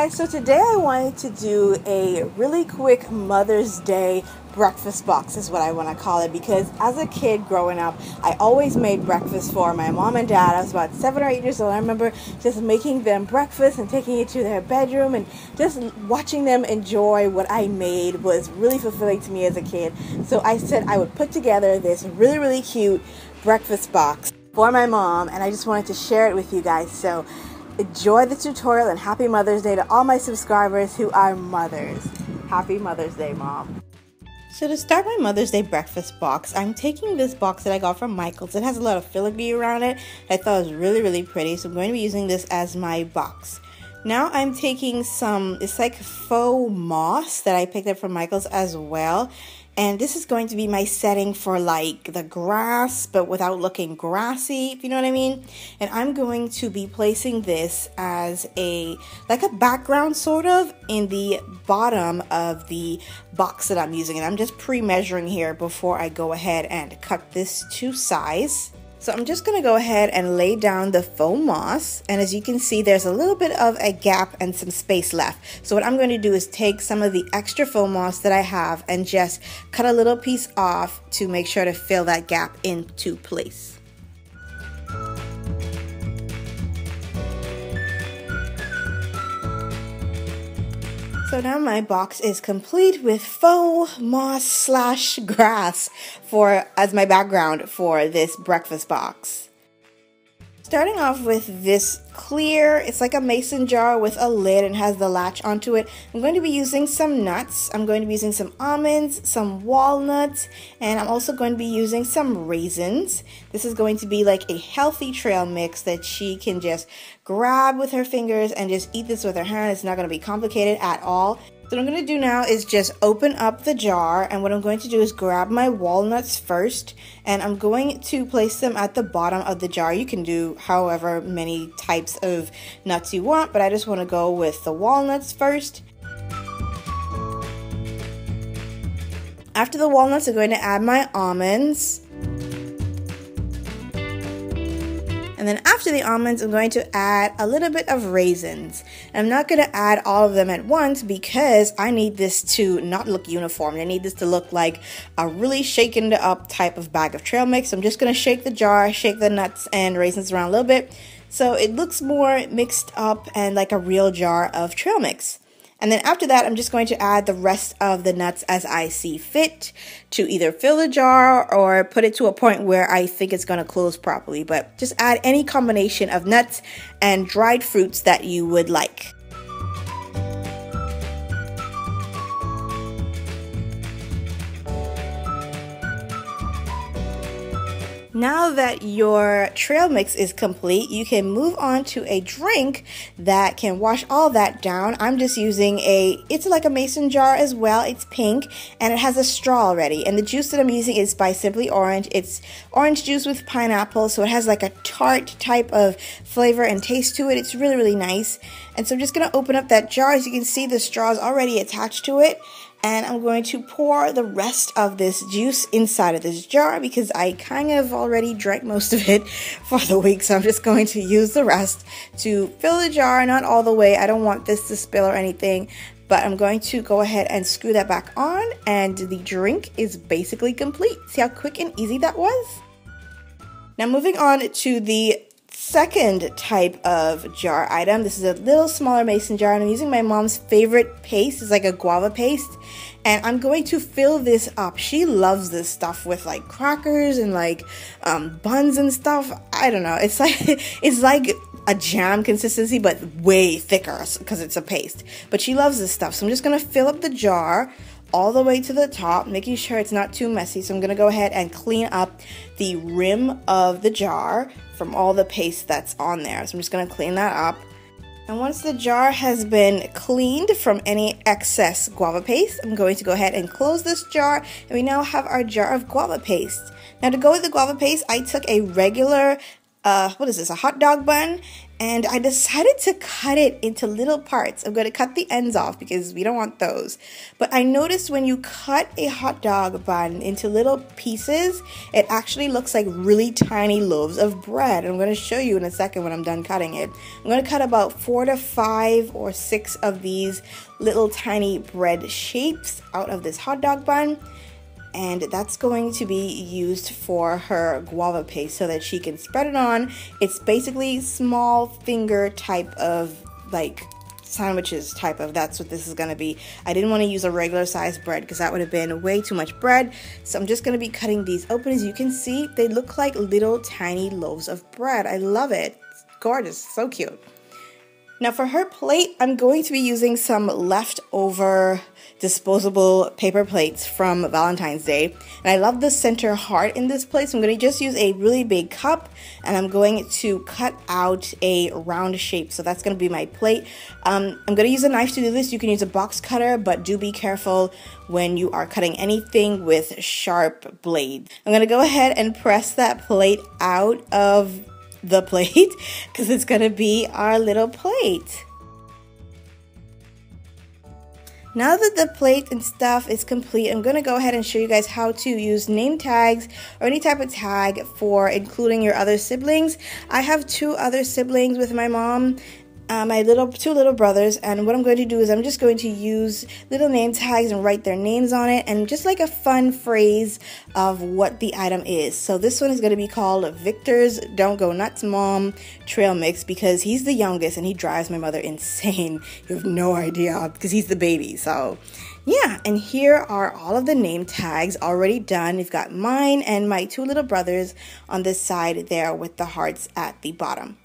guys, so today I wanted to do a really quick Mother's Day breakfast box is what I want to call it, because as a kid growing up I always made breakfast for my mom and dad. I was about 7 or 8 years old. I remember just making them breakfast and taking it to their bedroom, and just watching them enjoy what I made was really fulfilling to me as a kid. So I said I would put together this really cute breakfast box for my mom, and I just wanted to share it with you guys. So enjoy the tutorial, and happy Mother's Day to all my subscribers who are mothers. Happy Mother's Day, Mom. So to start my Mother's Day breakfast box, I'm taking this box that I got from Michael's. It has a lot of filigree around it. I thought it was really pretty, so I'm going to be using this as my box. Now I'm taking some, it's like faux moss that I picked up from Michael's as well. And this is going to be my setting for like the grass, but without looking grassy, if you know what I mean. And I'm going to be placing this as like a background sort of in the bottom of the box that I'm using. And I'm just pre-measuring here before I go ahead and cut this to size. So I'm just going to go ahead and lay down the faux moss, and as you can see there's a little bit of a gap and some space left. So what I'm going to do is take some of the extra faux moss that I have and just cut a little piece off to make sure to fill that gap into place. So now my box is complete with faux moss slash grass as my background for this breakfast box. Starting off with this clear, it's like a mason jar with a lid and has the latch onto it. I'm going to be using some nuts. I'm going to be using some almonds, some walnuts, and I'm also going to be using some raisins. This is going to be like a healthy trail mix that she can just grab with her fingers and just eat this with her hand. It's not going to be complicated at all. So what I'm going to do now is just open up the jar, and what I'm going to do is grab my walnuts first, and I'm going to place them at the bottom of the jar. You can do however many types of nuts you want, but I just want to go with the walnuts first. After the walnuts, I'm going to add my almonds. And then after the almonds, I'm going to add a little bit of raisins. And I'm not going to add all of them at once because I need this to not look uniform. I need this to look like a really shaken up type of bag of trail mix. So I'm just going to shake the jar, shake the nuts and raisins around a little bit so it looks more mixed up and like a real jar of trail mix. And then after that, I'm just going to add the rest of the nuts as I see fit to either fill the jar or put it to a point where I think it's going to close properly. But just add any combination of nuts and dried fruits that you would like. Now that your trail mix is complete, you can move on to a drink that can wash all that down. I'm just using it's like a mason jar as well. It's pink and it has a straw already. And the juice that I'm using is by Simply Orange. It's orange juice with pineapple, so it has like a tart type of flavor and taste to it. It's really nice. And so I'm just going to open up that jar. As you can see, the straw is already attached to it. And I'm going to pour the rest of this juice inside of this jar because I kind of already drank most of it for the week. So I'm just going to use the rest to fill the jar, not all the way. I don't want this to spill or anything, but I'm going to go ahead and screw that back on, and the drink is basically complete. See how quick and easy that was? Now moving on to the second type of jar item. This is a little smaller mason jar, and I'm using my mom's favorite paste. It's like a guava paste, and I'm going to fill this up. She loves this stuff with like crackers and like buns and stuff. I don't know, it's like a jam consistency but way thicker because it's a paste, but she loves this stuff. So I'm just gonna fill up the jar all the way to the top, making sure it's not too messy. So I'm gonna go ahead and clean up the rim of the jar from all the paste that's on there. So I'm just gonna clean that up. And once the jar has been cleaned from any excess guava paste, I'm going to go ahead and close this jar, and we now have our jar of guava paste. Now to go with the guava paste, I took a regular what is this, a hot dog bun, and I decided to cut it into little parts. I'm going to cut the ends off because we don't want those. But I noticed when you cut a hot dog bun into little pieces, it actually looks like really tiny loaves of bread. I'm going to show you in a second when I'm done cutting it. I'm going to cut about 4 to 5 or 6 of these little tiny bread shapes out of this hot dog bun. And that's going to be used for her guava paste so that she can spread it on. It's basically small finger type of like sandwiches type of, that's what this is going to be. I didn't want to use a regular size bread because that would have been way too much bread. So I'm just going to be cutting these open. As you can see, they look like little tiny loaves of bread. I love it. It's gorgeous. So cute. Now for her plate, I'm going to be using some leftover disposable paper plates from Valentine's Day. And I love the center heart in this plate, so I'm going to just use a really big cup and I'm going to cut out a round shape. So that's going to be my plate. I'm going to use a knife to do this. You can use a box cutter, but do be careful when you are cutting anything with sharp blade. I'm going to go ahead and press that plate out of the plate because it's gonna be our little plate. Now that the plate and stuff is complete, I'm gonna go ahead and show you guys how to use name tags or any type of tag for including your other siblings. I have 2 other siblings with my mom, my 2 little brothers, and what I'm going to do is I'm just going to use little name tags and write their names on it, and just like a fun phrase of what the item is. So this one is going to be called Victor's Don't Go Nuts Mom Trail Mix, because he's the youngest and he drives my mother insane. You have no idea because he's the baby. So yeah, and here are all of the name tags already done. We've got mine and my 2 little brothers on this side there with the hearts at the bottom.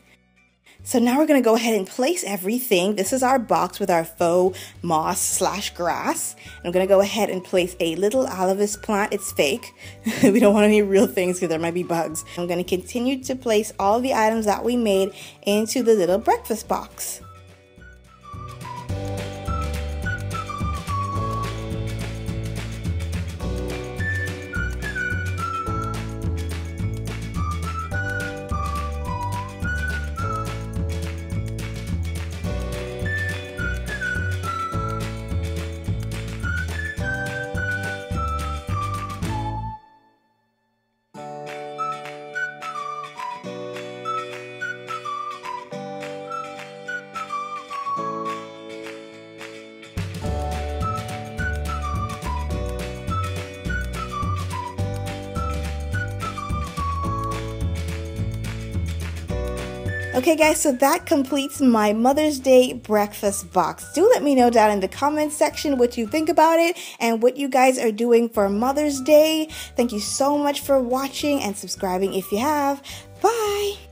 So now we're going to go ahead and place everything. This is our box with our faux moss / grass. I'm going to go ahead and place a little aloe plant. It's fake. We don't want any real things because there might be bugs. I'm going to continue to place all the items that we made into the little breakfast box. Okay guys, so that completes my Mother's Day breakfast box. Do let me know down in the comments section what you think about it and what you guys are doing for Mother's Day. Thank you so much for watching and subscribing if you have. Bye!